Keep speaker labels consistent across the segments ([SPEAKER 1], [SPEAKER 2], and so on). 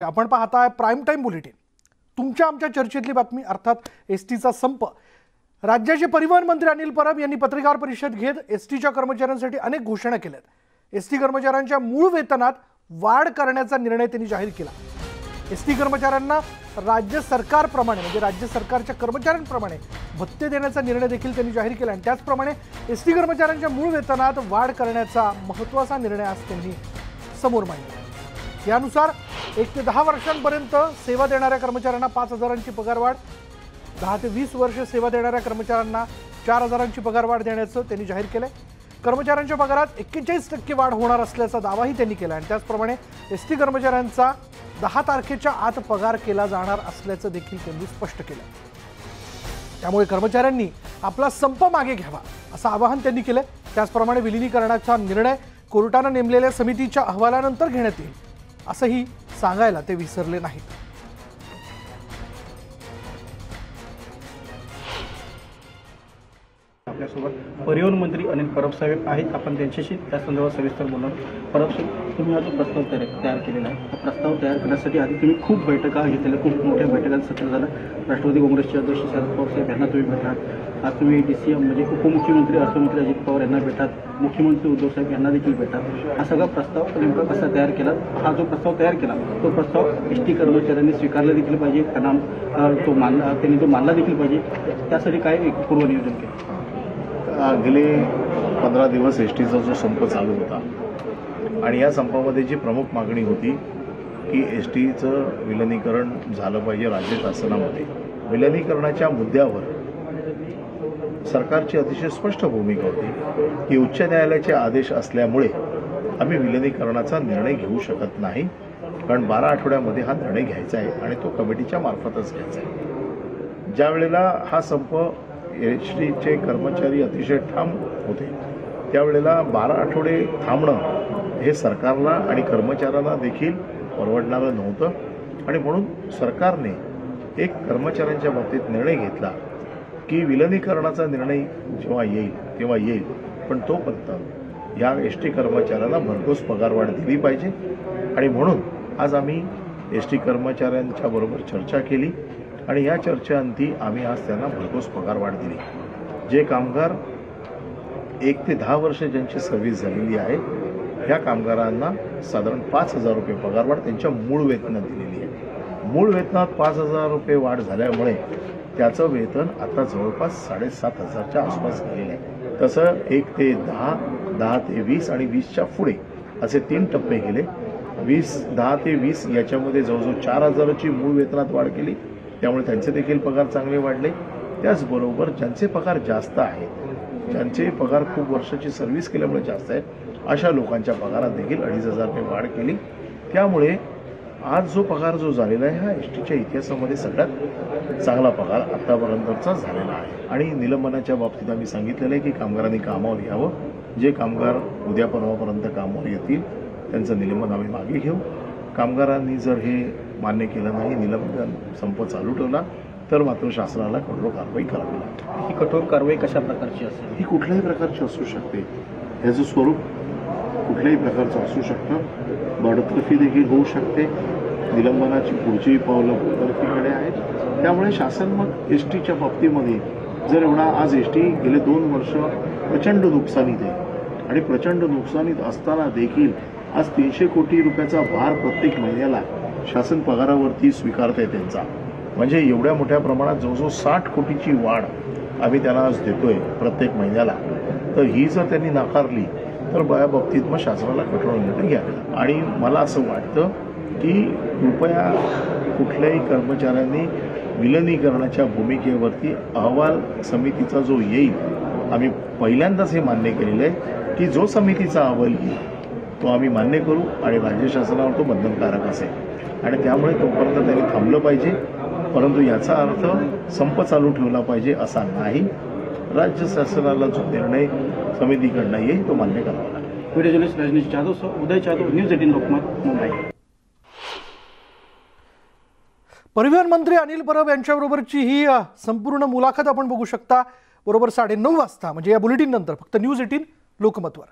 [SPEAKER 1] आपण पाहताय prime time bulletin. तुमच्या आमच्या चर्चेतली बातमी अर्थात एसटीचा संप। राज्याचे परिवहन मंत्री अनिल परब यांनी पत्रकार परिषद घेत एसटीच्या कर्मचाऱ्यांसाठी अनेक घोषणा केल्यात। एसटी कर्मचाऱ्यांच्या मूळ वेतनात वाढ करण्याचा निर्णय त्यांनी जाहीर केला। एसटी कर्मचाऱ्यांना राज्य सरकारप्रमाणे म्हणजे राज्य सरकारच्या कर्मचाऱ्यांप्रमाणे भत्ते देण्याचा निर्णय देखील त्यांनी जाहीर केला आणि त्याचप्रमाणे एसटी कर्मचाऱ्यांच्या मूळ वेतनात वाढ करण्याचा महत्त्वाचा निर्णय आज त्यांनी समोर मांडला। यानुसार 1 ते 10 वर्षांपर्यंत सेवा देणाऱ्या कर्मचाऱ्यांना 5,000ची पगारवाढ, 10 ते 20 वर्ष सेवा देणाऱ्या कर्मचाऱ्यांना 4,000ची पगारवाढ देण्याचं त्यांनी जाहीर केलंय। कर्मचाऱ्यांच्या पगारात 41% वाढ होणार असल्याचा दावाही त्यांनी केला आणि त्याचप्रमाणे एसटी कर्मचाऱ्यांचा 10 तारखेच्या आत पगार केला जाणार असल्याचं देखील त्यांनी स्पष्ट केलं। त्यामुळे कर्मचाऱ्यांनी आपला संप मागे घ्यावा असं आवाहन त्यांनी केलं। त्याचप्रमाणे विलीनीकरणाचा निर्णय कोर्टाने नेमलेल्या समितीच्या अहवालानंतर घेण्यात येईल असंही सांगायला ते विसरले नाहीत।
[SPEAKER 2] आपल्यासोबत परिवहन मंत्री अनिल परब साहेब आहेत। आपण त्यांच्याशी त्या संदर्भात सविस्तर बोलणार। परब साहेब, तुम्ही हा जो प्रस्ताव तयार केलेला आहे, हा प्रस्ताव तयार करण्यासाठी आधी तुम्ही खूप बैठका घेतलेल्या, खूप मोठ्या बैठकांचं सत्र झालं। राष्ट्रवादी काँग्रेसचे अध्यक्ष शरद पवार साहेब यांना तुम्ही भेटलात। आज तुम्ही DCM म्हणजे उपमुख्यमंत्री अर्थमंत्री अजित पवार यांना भेटलात, मुख्यमंत्री उद्धव साहेब यांना देखील भेटलात। हा सगळा प्रस्ताव नेमका कसा तयार केला? हा जो प्रस्ताव तयार केला तो प्रस्ताव एसटी कर्मचाऱ्यांनी स्वीकारला देखील पाहिजे, त्यांनी तो मानला देखील पाहिजे, त्यासाठी काय एक पूर्वनियोजन केलं?
[SPEAKER 3] गेले 15 दिवस एसटीचा जो संप चालू होता आणि या संपामध्ये जी प्रमुख मागणी होती की एसटीचं विलिनीकरण झालं पाहिजे राज्य शासनामध्ये। विलिनीकरणाच्या मुद्द्यावर सरकारची अतिशय स्पष्ट भूमिका होती की उच्च न्यायालयाचे आदेश असल्यामुळे आम्ही विलिनीकरणाचा निर्णय घेऊ शकत नाही, कारण 12 आठवड्यामध्ये हा निर्णय घ्यायचा आहे आणि तो कमिटीच्या मार्फतच घ्यायचा आहे। ज्या वेळेला हा संप एसटीचे कर्मचारी अतिशय ठाम होते त्यावेळेला 12 आठवडे थांबणं हे सरकारला आणि कर्मचाऱ्यांना देखील परवडणारं नव्हतं आणि म्हणून सरकारने एक कर्मचाऱ्यांच्या बाबतीत निर्णय घेतला की विलिनीकरणाचा निर्णय जेव्हा येईल तेव्हा येईल, पण तोपर्यंत या एसटी कर्मचाऱ्यांना भरघोस पगारवाढ दिली पाहिजे। आणि म्हणून आज आम्ही एसटी कर्मचाऱ्यांच्या बरोबर चर्चा केली आणि या चर्चेअंती आम्ही आज त्यांना भरघोस पगारवाढ दिली। जे कामगार 1 ते 10 वर्ष ज्यांची सर्व्हिस झालेली आहे ह्या कामगारांना साधारण 5,000 रुपये पगारवाढ त्यांच्या मूळ वेतनात दिलेली आहे। मूळ वेतनात 5,000 रुपये वाढ झाल्यामुळे त्याचं वेतन आता जवळपास 7,500च्या आसपास गेलेलं आहे। तसं 1 ते 10, 10 ते 20 आणि 20च्या पुढे असे 3 टप्पे गेले। 10 ते 20 याच्यामध्ये जवळजवळ 4,000ची मूळ वेतनात वाढ केली, त्यामुळे त्यांचे देखील पगार चांगले वाढले। त्याचबरोबर ज्यांचे पगार जास्त आहेत, ज्यांचे पगार खूप वर्षाची सर्व्हिस केल्यामुळे जास्त आहेत, अशा लोकांच्या पगारात देखील 2,500 रुपये वाढ केली। त्यामुळे आज जो पगार जो झालेला आहे हा एसटीच्या इतिहासामध्ये सगळ्यात चांगला पगार आतापर्यंतचा झालेला आहे। आणि निलंबनाच्या बाबतीत आम्ही सांगितलेलं आहे की कामगारांनी कामावर यावं। जे कामगार उद्या परवापर्यंत कामावर येतील त्यांचं निलंबन आम्ही मागे घेऊ। कामगारांनी जर हे मान्य केलं नाही, निलंबन संप चालू ठेवला तर मात्र शासनाला कठोर कारवाई करावी लागेल।
[SPEAKER 2] ही कठोर कारवाई कशा प्रकारची असेल?
[SPEAKER 3] ही कुठल्याही प्रकारची असू शकते, ह्याचं स्वरूप कुठल्याही प्रकारचं असू शकतं। बडतर्फी देखील होऊ शकते, निलंबनाची पुढची पावलं बडतर्फीकडे आहेत। त्यामुळे शासन मग एसटीच्या बाबतीमध्ये जर एवढा आज एसटी गेले 2 वर्ष प्रचंड नुकसानीत आहे आणि प्रचंड नुकसानीत असताना देखील आज 300 कोटी रुपयाचा भार प्रत्येक महिन्याला शासन पगारावरती स्वीकारत आहे त्यांचा, म्हणजे एवढ्या मोठ्या प्रमाणात जवळजवळ 60 कोटीची वाढ आम्ही त्यांना आज देतोय प्रत्येक महिन्याला। तर ही जर त्यांनी नाकारली तर या बाबतीत मग शासनाला कठोर निर्णय घ्यावे। आणि मला असं वाटतं की कृपया कुठल्याही कर्मचाऱ्यांनी विलिनीकरणाच्या भूमिकेवरती अहवाल समितीचा जो येईल, आम्ही पहिल्यांदाच हे मान्य केलेलं आहे की जो समितीचा अहवाल येईल तो आम्ही मान्य करू आणि राज्य शासनावर तो बंधनकारक असेल आणि त्यामुळे तोपर्यंत त्यांनी थांबलं पाहिजे। परंतु याचा अर्थ संप चालू ठेवला पाहिजे असा नाही। राज्य शासनाला जो निर्णय समितीकडनं येईल तो मान्य करावा लागेल।
[SPEAKER 2] व्हिडिओ जर्नलिस्ट रजनीश जाधव, उदय जाधव, न्यूज 18 लोकमत, मुंबई।
[SPEAKER 1] परिवहन मंत्री अनिल परब यांच्याबरोबरची ही संपूर्ण मुलाखत आपण बघू शकता बरोबर 9:30 वाजता म्हणजे या बुलेटिन नंतर फक्त न्यूज 18 लोकमतवर।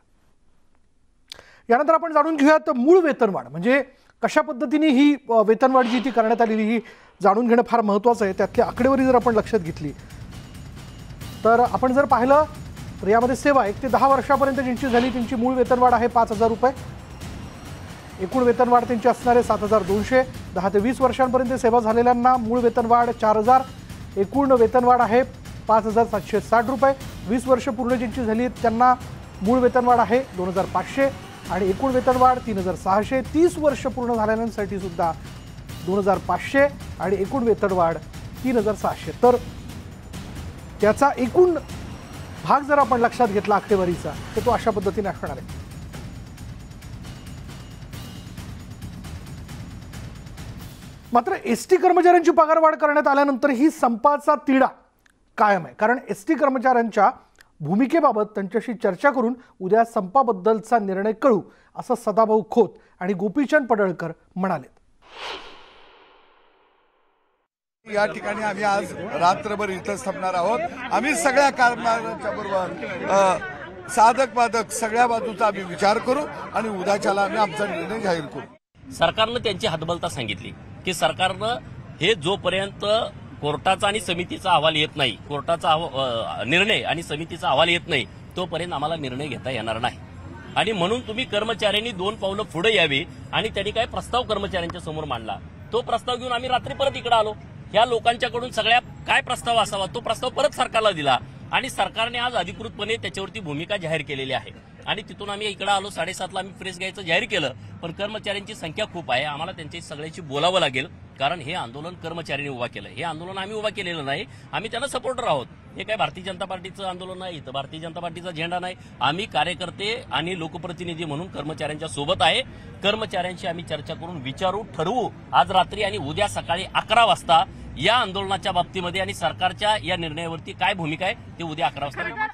[SPEAKER 1] यानंतर आपण जाणून घेऊयात मूळ वेतनवाढ म्हणजे कशा पद्धतीने ही वेतनवाढ जी ती करण्यात आलेली ही जाणून घेणं फार महत्त्वाचं आहे. त्यातली आकडेवारी जर आपण लक्षात घेतली तर आपण जर पाहिलं तर यामध्ये सेवा 1 ते 10 वर्षापर्यंत ज्यांची झाली त्यांची मूळ वेतनवाढ आहे 5,000 रुपये. एकूण वेतनवाढ त्यांची असणारे 7,200. 10 ते 20 वर्षांपर्यंत सेवा झालेल्यांना मूळ वेतनवाढ 4,000. एकूण वेतनवाढ आहे 5,760 रुपये. 20 वर्ष पूर्ण ज्यांची झाली त्यांना मूळ वेतनवाढ आहे 2,500 आणि एकूण वेतनवाढ 3,600. 30 वर्ष पूर्ण झालेल्यांसाठी सुद्धा 2,500 आणि एकूण वेतनवाढ 3,600. तर त्याचा एकूण भाग जर आपण लक्षात घेतला आकडेवारीचा तर तो अशा पद्धतीने असणार आहे. मात्र एसटी कर्मचाऱ्यांची पगारवाढ करण्यात आल्यानंतर ही संपाचा तिढा कायम आहे. कारण एसटी कर्मचाऱ्यांच्या भूमिकेबाबत त्यांच्याशी चर्चा करून उद्या संपाबद्दलचा निर्णय कळू असं सदाभाऊ खोत आणि गोपीचंद पडळकर म्हणाले.
[SPEAKER 4] या ठिकाणी आम्ही आज रात्रभर इथं थांबणार आहोत. आम्ही सगळ्या कामगारांच्या बरोबर साधक बाधक सगळ्या बाजूचा आम्ही विचार करू आणि उद्याच्याला आम्ही आमचा निर्णय जाहीर करू.
[SPEAKER 5] सरकारनं त्यांची हतबलता सांगितली की सरकारनं हे जोपर्यंत कोर्टाचा आणि समितीचा अहवाल येत नाही, कोर्टाचा निर्णय आणि समितीचा अहवाल येत नाही तोपर्यंत आम्हाला निर्णय घेता येणार नाही. आणि म्हणून तुम्ही कर्मचाऱ्यांनी 2 पावलं पुढे यावे आणि त्यांनी काय प्रस्ताव कर्मचाऱ्यांच्या समोर मांडला. तो प्रस्ताव घेऊन आम्ही रात्री परत इकडे आलो. ह्या लोकांच्याकडून सगळ्या काय प्रस्ताव असावा तो प्रस्ताव परत सरकारला दिला आणि सरकारने आज अधिकृतपणे त्याच्यावरती भूमिका जाहीर केलेली आहे. आणि तिथून आम्ही इकडे आलो. 7:30ला आम्ही प्रेस घ्यायचं जाहीर केलं. पण कर्मचाऱ्यांची संख्या खूप आहे. आम्हाला त्यांची सगळ्याची बोलावं लागेल कारण हे आंदोलन कर्मचाऱ्यांनी उभा केलं. हे आंदोलन आम्ही उभा केलेलं नाही. आम्ही त्यांना सपोर्टर आहोत. हे काय भारतीय जनता पार्टीचं आंदोलन नाही. इथं भारतीय जनता पार्टीचा झेंडा नाही. आम्ही कार्यकर्ते आणि लोकप्रतिनिधी म्हणून कर्मचाऱ्यांच्या सोबत आहे. कर्मचाऱ्यांशी आम्ही चर्चा करून विचारू, ठरवू आज रात्री आणि उद्या सकाळी 11 वाजता या आंदोलनाच्या बाबतीमध्ये आणि सरकारच्या या निर्णयावरती काय भूमिका आहे ते उद्या 11 वाजता.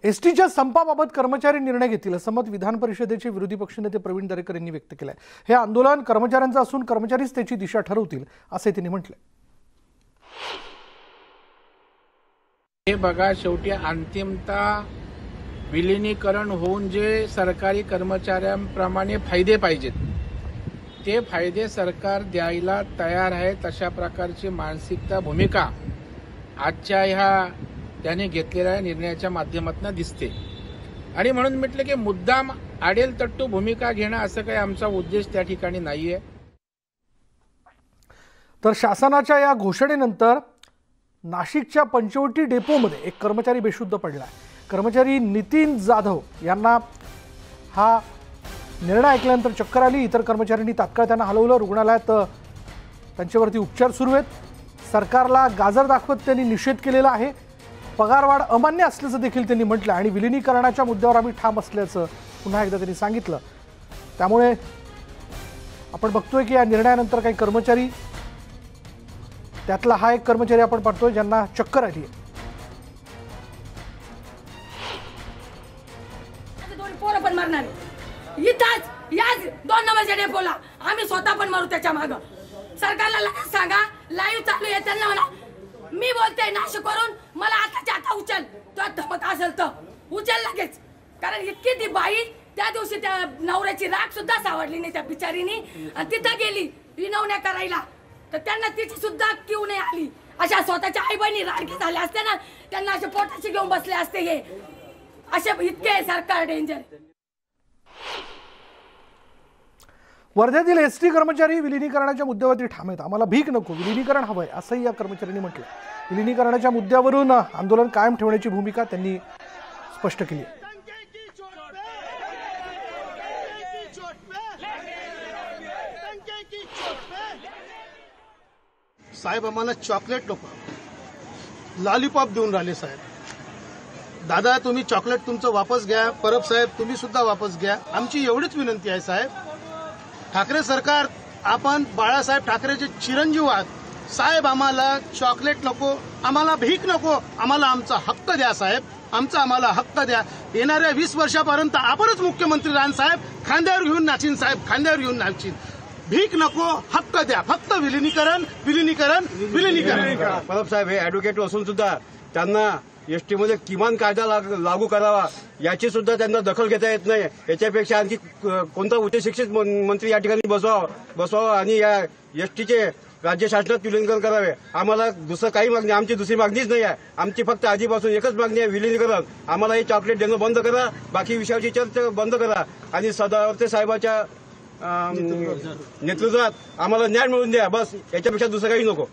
[SPEAKER 1] एसटीच्या संपाबाबत कर्मचारी निर्णय घेतील असं मत विधान परिषदेचे विरोधी पक्षनेते प्रवीण दरेकर यांनी व्यक्त केलं आहे. हे आंदोलन कर्मचाऱ्यांचं असून कर्मचारीच त्याची दिशा ठरवतील असे त्यांनी म्हटले.
[SPEAKER 6] हे बघा, शेवटी अंतिमता विलिनीकरण होऊन जे सरकारी कर्मचाऱ्यांप्रमाणे फायदे पाहिजेत ते फायदे सरकार द्यायला तयार आहे. तशा प्रकारची मानसिकता भूमिका आजच्या ह्या त्याने घेतलेल्या निर्णयाच्या माध्यमातून दिसते. आणि म्हणून म्हटलं की मुद्दाम आडेल तट्टू भूमिका घेणं असं काही आमचा उद्देश त्या ठिकाणी नाहीये.
[SPEAKER 1] तर शासनाच्या या घोषणेनंतर नाशिकच्या पंचवटी डेपोमध्ये एक कर्मचारी बेशुद्ध पडला. कर्मचारी नितीन जाधव यांना हा निर्णय ऐकल्यानंतर चक्कर आली. इतर कर्मचाऱ्यांनी तात्काळ त्यांना हलवलं. रुग्णालयात त्यांच्यावरती उपचार सुरू आहेत. सरकारला गाजर दाखवत त्यांनी निषेध केलेला आहे. पगारवाढ अमान्य असल्याचं देखील त्यांनी म्हटलं आणि विलिनीकरणाच्या मुद्द्यावर आम्ही ठाम असल्याचं पुन्हा एकदा त्यांनी सांगितलं. त्यामुळे आपण बघतोय की या निर्णयानंतर काही कर्मचारी, त्यातला हा एक कर्मचारी आपण पाहतोय ज्यांना चक्कर आली आहे.
[SPEAKER 7] पोरं पण मारणार इथंच याच 2 नंबरच्या डेपोला आम्ही स्वतः पण मारू त्याच्या मागं. सरकारला लगेच सांगा, लाईव्ह चालू आहे. त्यांना म्हणा मी बोलते नाशिकवरून, मला आताच्या आता उचल. तो धमक असेल तर उचल लगेच. कारण इतकी ती बाई त्या दिवशी त्या नवऱ्याची राख सुद्धा सावडली नाही त्या बिचारीनी आणि तिथं गेली विनवण्या करायला. तर त्यांना तिची सुद्धा किव नाही आली. अशा स्वतःच्या आई बहिणी राडके झाले असते ना, त्यांना असे पोटाशी घेऊन बसले असते. हे असे इतके सरकार डेंजर.
[SPEAKER 1] वर्ध्यातील एसटी कर्मचारी विलिनीकरणाच्या मुद्द्यावरती ठाम आहेत. आम्हाला भीक नको, विलिनीकरण हवंय असंही या कर्मचाऱ्यांनी म्हटलं. विलिनीकरणाच्या मुद्द्यावरून आंदोलन कायम ठेवण्याची भूमिका त्यांनी स्पष्ट केली.
[SPEAKER 8] साहेब आम्हाला चॉकलेट नको, लॉलीपॉप देऊन राहिले साहेब. दादा तुम्ही चॉकलेट तुमचं वापस घ्या. परब साहेब तुम्ही सुद्धा वापस घ्या. आमची एवढीच विनंती आहे साहेब. ठाकरे सरकार, आपण बाळासाहेब ठाकरेचे चिरंजीव आहात साहेब. आम्हाला चॉकलेट नको, आम्हाला भीक नको, आम्हाला आमचा हक्क द्या साहेब. आम्हाला हक्क द्या. येणाऱ्या 20 वर्षापर्यंत आपणच मुख्यमंत्री राहण साहेब. खांद्यावर घेऊन नाचीन साहेब, खांद्यावर घेऊन नाचीन. भीक नको, हक्क द्या. फक्त विलिनीकरण, विलिनीकरण, विलिनीकरण.
[SPEAKER 9] परब साहेब हे ऍडव्होकेट असून सुद्धा त्यांना एसटीमध्ये किमान कायदा लागू करावा याची सुद्धा त्यांना दखल घेता येत नाही। याच्यापेक्षा आणखी कोणता उच्चशिक्षित मंत्री या ठिकाणी बसवावा आणि या एसटीचे राज्य शासनात विलीनीकरण करावे। आम्हाला दुसरं काही मागणी, आमची दुसरी मागणीच नाही आहे। आमची फक्त आधीपासून एकच मागणी आहे, विलीनीकरण। आम्हाला हे चॉकलेट देणं बंद करा, बाकी विषयाची चर्चा बंद करा आणि सदावर्ते साहेबाच्या नेतृत्वात आम्हाला न्याय मिळवून द्या, बस याच्यापेक्षा दुसरं काही नको।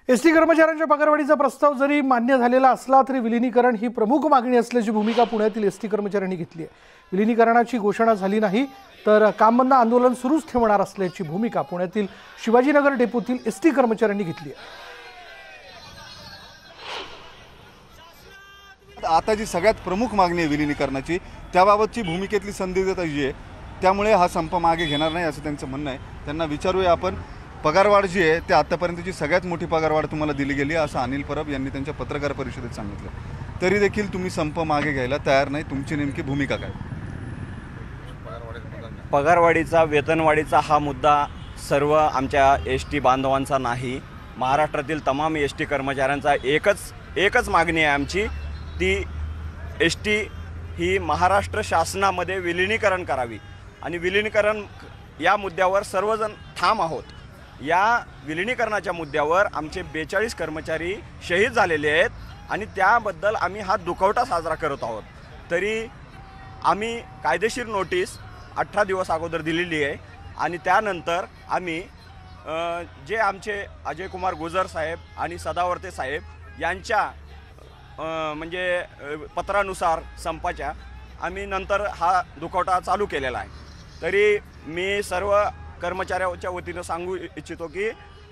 [SPEAKER 1] एसटी कर्मचाऱ्यांच्या पगारवाढीचा प्रस्ताव जरी मान्य झालेला असला तरी विलीनीकरण ही प्रमुख मागणी असल्याची भूमिका पुण्यातील एसटी कर्मचाऱ्यांनी घेतली आहे। विलीनीकरणाची घोषणा झाली नाही तर काम बंद आंदोलन सुरूच ठेवणार असल्याची भूमिका पुण्यातील शिवाजीनगर डेपोतील एसटी कर्मचाऱ्यांनी घेतली आहे।
[SPEAKER 10] आता जी सगळ्यात प्रमुख मागणी आहे विलीनीकरणाची, त्याबाबतची भूमिकेतली संदिग्धता जी आहे, त्यामुळे हा संप मागे घेणार नाही असं त्यांचं म्हणणं आहे। त्यांना विचारूया आपण, पगारवाढ जी आहे ते आतापर्यंतची सगळ्यात मोठी पगारवाढ तुम्हाला दिली गेली आहे असं अनिल परब यांनी त्यांच्या पत्रकार परिषदेत सांगितलं, तरी देखील तुम्ही संप मागे घ्यायला तयार नाही, तुमची नेमकी भूमिका काय?
[SPEAKER 11] पगारवाढीचा, वेतनवाढीचा हा मुद्दा सर्व आमच्या एसटी बांधवांचा नाही, महाराष्ट्रातील तमाम एसटी कर्मचाऱ्यांचा एकच मागणी आहे आमची, ती एसटी ही महाराष्ट्र शासनामध्ये विलीनीकरण करावी आणि विलीनीकरण या मुद्द्यावर सर्वजण ठाम आहोत। या विलीनीकरणाच्या मुद्द्यावर आमचे 42 कर्मचारी शहीद झालेले आहेत आणि त्याबद्दल आम्ही हा दुखवटा साजरा करत आहोत। तरी आम्ही कायदेशीर नोटीस 18 दिवस अगोदर दिलेली आहे आणि त्यानंतर आम्ही जे आमचे अजय कुमार गुजर साहेब आणि सदावर्ते साहेब यांच्या म्हणजे पत्रानुसार संपाच्या आम्ही नंतर हा दुखवटा चालू केलेला आहे। तरी मी सर्व कर्मचाऱ्यांच्या वतीनं सांगू इच्छितो की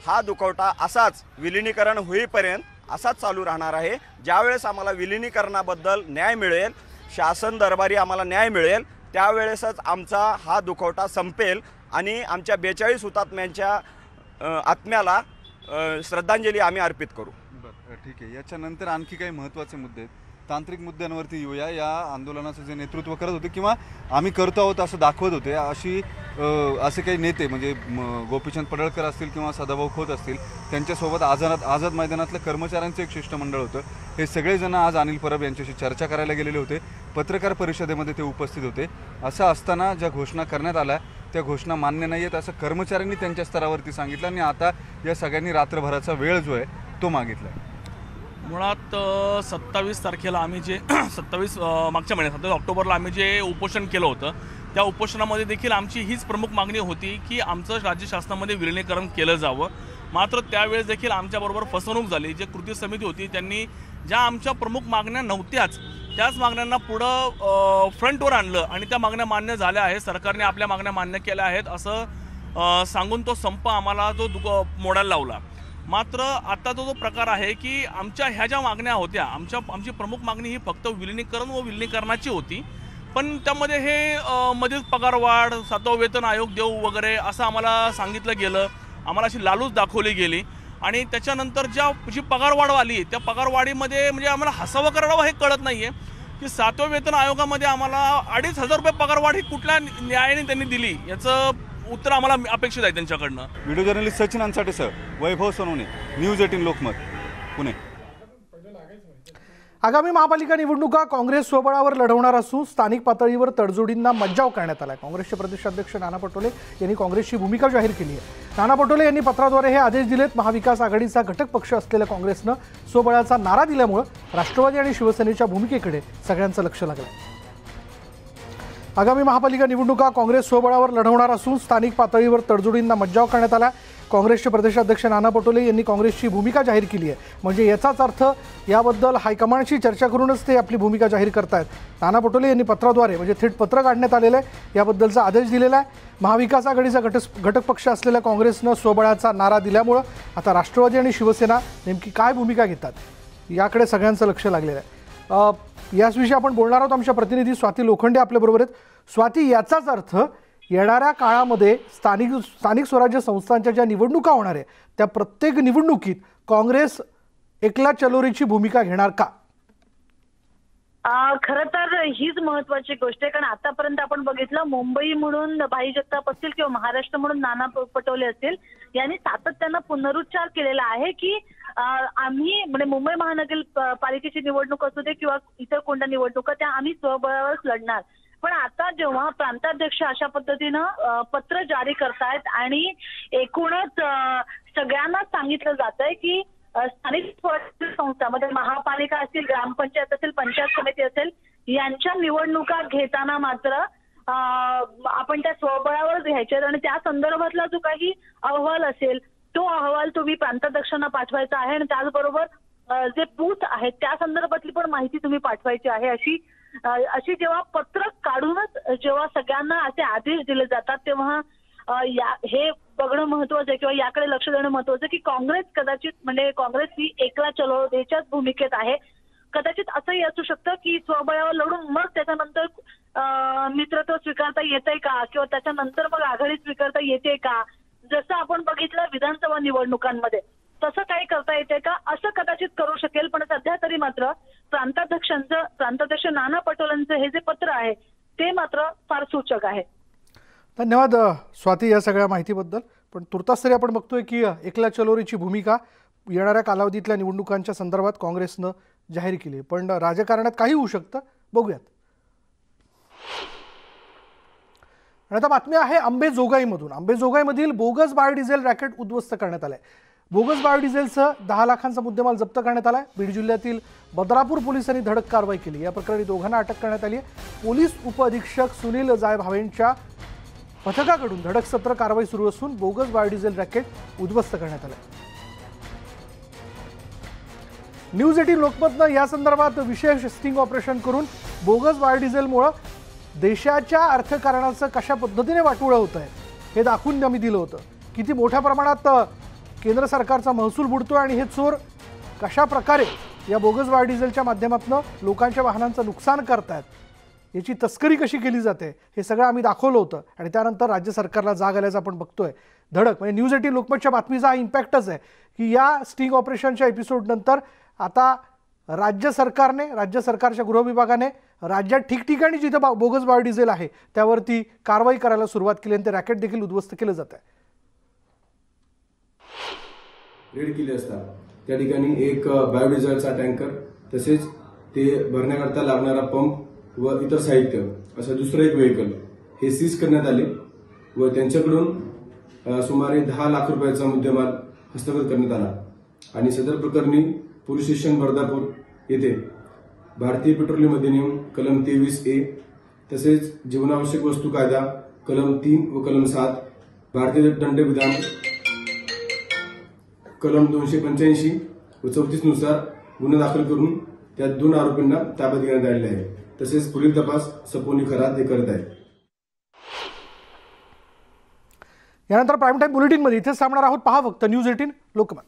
[SPEAKER 11] हा दुखवटा असाच विलीनीकरण होईपर्यंत असाच चालू राहणार आहे। ज्यावेळेस आम्हाला विलीनीकरणाबद्दल न्याय मिळेल, शासन दरबारी आम्हाला न्याय मिळेल, त्यावेळेसच आमचा हा दुखवटा संपेल आणि आमच्या 42 हुतात्म्यांच्या आत्म्याला श्रद्धांजली आम्ही अर्पित करू।
[SPEAKER 10] ठीक आहे, याच्यानंतर आणखी काही महत्त्वाचे मुद्दे आहेत, तांत्रिक मुद्द्यांवरती येऊया। या आंदोलनाचं जे नेतृत्व करत होते किंवा आम्ही करतो आहोत असं दाखवत होते असे काही नेते म्हणजे गोपीचंद पडळकर असतील किंवा सदाभाऊ खोत असतील, त्यांच्यासोबत आझाद मैदानातलं कर्मचाऱ्यांचं एक शिष्टमंडळ होतं। हे सगळेजण आज अनिल परब यांच्याशी चर्चा करायला गेलेले होते, पत्रकार परिषदेमध्ये ते उपस्थित होते। असं असताना ज्या घोषणा करण्यात आल्या त्या घोषणा मान्य नाही आहेत असं कर्मचाऱ्यांनी त्यांच्या स्तरावरती सांगितलं आणि आता या सगळ्यांनी रात्रभराचा वेळ जो आहे तो मागितला आहे।
[SPEAKER 12] मुळात 27 तारखेला आम्ही जे 27 मागच्या महिन्यात 27 ऑक्टोबरला आम्ही जे उपोषण केलं होतं त्या उपोषणामध्ये देखील आमची हीच प्रमुख मागणी होती की आमचं राज्य शासनामध्ये विलीनीकरण केलं जावं। मात्र त्यावेळेस देखील आमच्याबरोबर फसवणूक झाली। जे कृती समिती होती त्यांनी ज्या आमच्या प्रमुख मागण्या नव्हत्याच त्याच मागण्यांना पुढं फ्रंटवर आणलं आणि त्या मागण्या मान्य झाल्या आहेत, सरकारने आपल्या मागण्या मान्य केल्या आहेत असं सांगून तो संप आम्हाला तो मोडायला लावला। मात्र आता तो प्रकार आहे की आमच्या ह्या ज्या मागण्या होत्या, आमची प्रमुख मागणी ही फक्त विलीनीकरण व विलीनीकरणाची होती, पण त्यामध्ये हे मध्येच पगारवाढ, 7वा वेतन आयोग देऊ वगैरे असं आम्हाला सांगितलं गेलं, आम्हाला अशी लालूच दाखवली गेली आणि त्याच्यानंतर जी पगारवाढ आली त्या पगारवाढीमध्ये म्हणजे आम्हाला हसावं करावं हे कळत नाही आहे की 7व्या वेतन आयोगामध्ये आम्हाला 2,500 रुपये पगारवाढ ही कुठल्या न्यायाने त्यांनी दिली याचं उत्तर आम्हाला अपेक्षित आहे त्यांच्याकडनं।
[SPEAKER 10] व्हिडिओ जर्नलिस्ट सचिन अंसाटेसह वैभव सोनवणे, न्यूज 18 लोकमत, पुणे।
[SPEAKER 1] आगामी महापालिका निवडणुका काँग्रेस स्वबळावर लढवणार असून स्थानिक पातळीवर तडजोडींना मज्जाव करण्यात आला आहे। काँग्रेसचे प्रदेशाध्यक्ष नाना पटोले यांनी काँग्रेसची भूमिका जाहीर केली आहे। नाना पटोले यांनी पत्राद्वारे हे आदेश दिलेत। महाविकास आघाडीचा घटक पक्ष असलेल्या काँग्रेसनं स्वबळाचा नारा दिल्यामुळे राष्ट्रवादी आणि शिवसेनेच्या भूमिकेकडे सगळ्यांचं लक्ष लागलं आहे। आगामी महापालिका निवडणुका काँग्रेस स्वबळावर लढवणार असून स्थानिक पातळीवर तडजोडींना मज्जाव करण्यात आला। काँग्रेसचे प्रदेशाध्यक्ष नाना पटोले यांनी काँग्रेसची भूमिका जाहीर केली आहे, म्हणजे याचाच अर्थ याबद्दल हायकमांडशी चर्चा करूनच ते आपली भूमिका जाहीर करतायत। नाना पटोले यांनी पत्राद्वारे म्हणजे थेट पत्र काढण्यात आलेलं आहे, याबद्दलचा आदेश दिलेला आहे। महाविकास आघाडीचा घटक पक्ष असलेल्या काँग्रेसनं स्वबळाचा नारा दिल्यामुळं आता राष्ट्रवादी आणि शिवसेना नेमकी काय भूमिका घेतात याकडे सगळ्यांचं लक्ष लागलेलं आहे। याविषयी आपण बोलणार आहोत। आमच्या प्रतिनिधी स्वाती लोखंडे आपल्याबरोबर आहेत। स्वाती, याचाच अर्थ येणाऱ्या काळामध्ये स्थानिक स्वराज्य संस्थांच्या ज्या निवडणुका होणार आहे त्या प्रत्येक निवडणुकीत काँग्रेस एकला चलोरीची भूमिका घेणार का?
[SPEAKER 13] खरं तर हीच महत्वाची गोष्ट आहे, कारण आतापर्यंत आपण बघितलं मुंबई म्हणून भाई जगताप असतील किंवा महाराष्ट्र म्हणून नाना पटोले असतील, यांनी सातत्यानं पुनरुच्चार केलेला आहे की आम्ही म्हणजे मुंबई महानगरपालिकेची निवडणूक असू दे किंवा इतर कोणत्या निवडणुका त्या आम्ही स्वबळावरच लढणार. पण आता जेव्हा प्रांताध्यक्ष अशा पद्धतीनं पत्र जारी करतायत आणि एकूणच सगळ्यांना सांगितलं जात आहे की स्थानिक स्वराज्य संस्थांमध्ये महापालिका असतील, ग्रामपंचायत असेल, पंचायत समिती असेल, यांच्या निवडणुका घेताना मात्र आपण त्या स्वबळावरच घ्यायच्या आणि त्या संदर्भातला जो काही अहवाल असेल तो अहवाल तुम्ही प्रांताध्यक्षांना पाठवायचा आहे आणि त्याचबरोबर जे बूथ आहेत त्या संदर्भातली पण माहिती तुम्ही पाठवायची आहे. अशी जेव्हा पत्रक काढूनच जेव्हा सगळ्यांना असे आदेश दिले जातात तेव्हा हे बघणं महत्वाचं आहे किंवा याकडे लक्ष देणं महत्वाचं की काँग्रेस कदाचित म्हणजे काँग्रेस ही एकला चलो देशाच्याच भूमिकेत आहे. कदाचित असंही असू शकतं की स्वबळावर लढून मग त्याच्यानंतर मित्रत्व स्वीकारता येतंय का किंवा त्याच्यानंतर मग आघाडी स्वीकारता येते का, जसं आपण बघितलं विधानसभा निवडणुकांमध्ये तसं काही करता येते का, असं कदाचित करू शकेल. पण सध्या तरी मात्र प्रांताध्यक्ष नाना पटोलेंचं हे जे पत्र आहे ते मात्र फार सूचक आहे.
[SPEAKER 1] धन्यवाद स्वाती या सगळ्या माहितीबद्दल. पण तुर्तास तरी आपण बघतोय की एकला चलोरीची भूमिका येणाऱ्या कालावधीतल्या निवडणुकांच्या संदर्भात काँग्रेसनं जाहीर केली, पण राजकारणात काही होऊ शकतं, बघूयात. आणि आता बातमी आहे अंबेजोगाईमधून. अंबेजोगाईमधील बोगस बायोडिझेल रॅकेट उद्ध्वस्त करण्यात आलंय. बोगस बायोडिझेलसह 10 लाखांचा मुद्देमाल जप्त करण्यात आलाय. बीड जिल्ह्यातील बदरापूर पोलिसांनी धडक कारवाई केली. या प्रकरणी दोघांना अटक करण्यात आली आहे. पोलीस उपअधीक्षक सुनील जायभावेंच्या पथकाकडून धडक सत्र कारवाई सुरू असून बोगस बायोडिझेल रॅकेट उद्ध्वस्त करण्यात आलंय. न्यूज 18 लोकमतनं या संदर्भात विशेष स्टिंग ऑपरेशन करून बोगस बायोडिझेलमुळे देशाच्या अर्थकारणाचं कशा पद्धतीने वाटोळं होत आहे हे दाखवून आम्ही दिलं होतं. किती मोठ्या प्रमाणात केंद्र सरकारचा महसूल बुडतोय आणि हे चोर कशा प्रकारे या बोगस बायोडिझेलच्या माध्यमातून लोकांच्या वाहनांचं नुकसान करतायत, याची तस्करी कशी केली जाते हे सगळं आम्ही दाखवलं होतं. आणि त्यानंतर राज्य सरकारला जाग आल्याचं आपण बघतोय. धडक म्हणजे न्यूज 18 लोकमतच्या बातमीचा हा इम्पॅक्टच आहे की या स्टिंग ऑपरेशनच्या एपिसोडनंतर आता राज्य सरकारच्या गृह विभागाने राज्यात ठिकठिकाणी जिथं बोगस बायोडिझेल आहे त्यावरती कारवाई करायला सुरुवात केली आणि ते रॅकेट देखील उद्ध्वस्त केलं जात आहे.
[SPEAKER 14] रेड केली असता त्या ठिकाणी एक बायोडिझेलचा टँकर तसेच ते भरण्याकरता लागणारा पंप व इतर साहित्य असं दुसरं एक व्हेकल हे सीज करण्यात आले व त्यांच्याकडून सुमारे 10 लाख रुपयाचा मुद्देमाल हस्तगत करण्यात आला. आणि सदर प्रकरणी पोलीस स्टेशन बर्दापूर येथे भारतीय पेट्रोलियम अधिनियम कलम 23A तसेच जीवनावश्यक वस्तू कायदा कलम 3 व कलम 7 भारतीय दंडविधान कलम 285 व 34 नुसार गुन्हा दाखल करून त्या 2 आरोपींना ताब्यात घेण्यात आलेले आहे. तसेच पुढील तपास सपोनी खरात हे करत आहे.
[SPEAKER 1] यानंतर प्राईम टाईम बुलेटिनमध्ये इथेच थांबणार आहोत. पहा फक्त न्यूज 18 लोकमत.